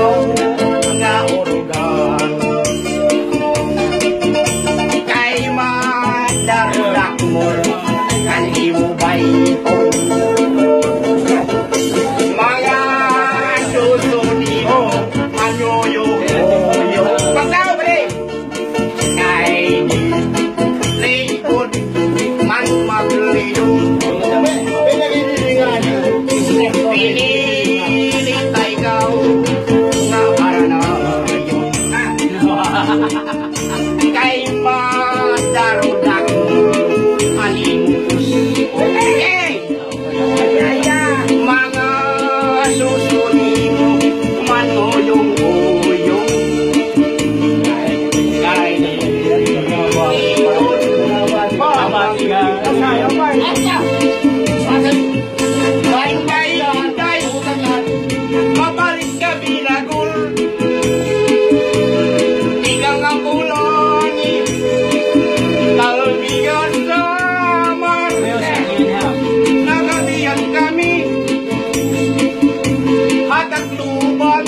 ikaw nga urugan. Kay madarudak mo kan imubay ko. Mga susuni mo manyuyok-uyok. Pagkaw ba kay likod man magliyong. Pinilit ay ikaw nga para na yun. Kay madarudak alimos. Mga susuni mo manuyong-uyong. Kay mabalik ka binagul. Ikaw ang kuloni talbigan sama. Nagabihan kami hatag luban.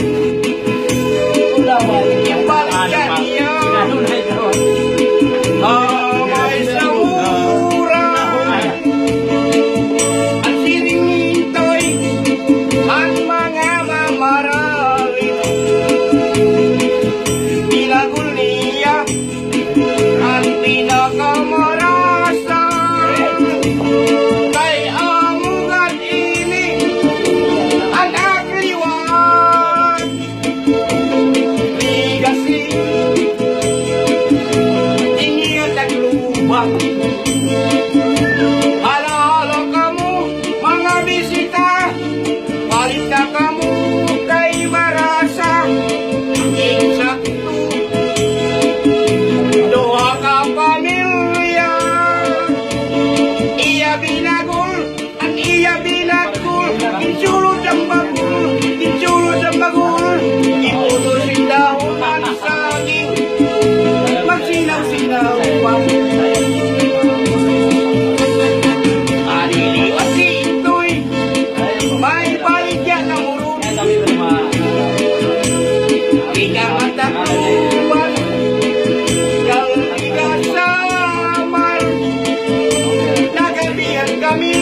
Ibalik ka niya amay sa mura. Ang siring ito'y ang mga mamaralin. Pinagul niya ang pinakamarasa. Kay amugat ini ang akliwan. Ligasi ingin taglubang. Alaala kamu mga bisita. Balik na kamu kay marasa. Insakto doha ka pamilya. Iya binagul ang iya binagul. Insulod ang bagul, insulod ang bagul. Iputos yung dahunan sa saging. Magsinaw-sinaw pa. Aliliwas ito'y may baligyan ng urong. Ikaw ang takluban, kalbigan sa amal. Nagabihan kami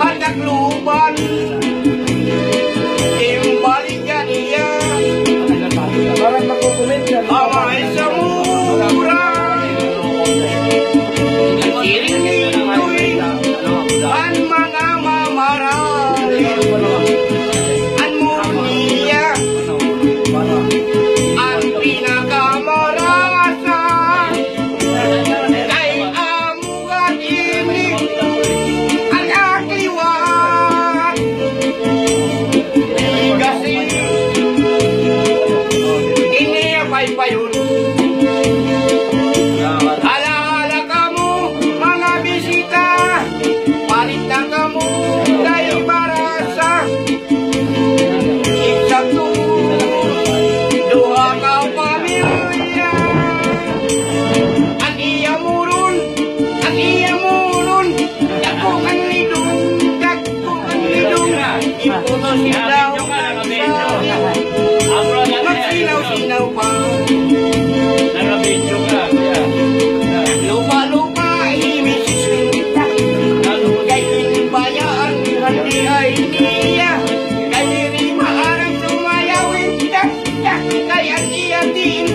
at takluban. Imbalikan niya amay sa mura. Ang siring nito'y ang mga mamaralin. Ang murniya ang pinakamarasa. Kay amugat ini ang akliwan. Ligasi iniyapay pa yun. Alaala kamu mga bisita. Palit na kamu kay marasa. Insakto duha ka pamilya. Ang iya murun, ang iya murun. Dako ang lidong, dako ang lidong. Iputos ilaw magsinaw-sinaw pa. Lupa-lupa imisis kay bayaan handi ay niya. Kay diri maarang sumayawin. Kay ang iya din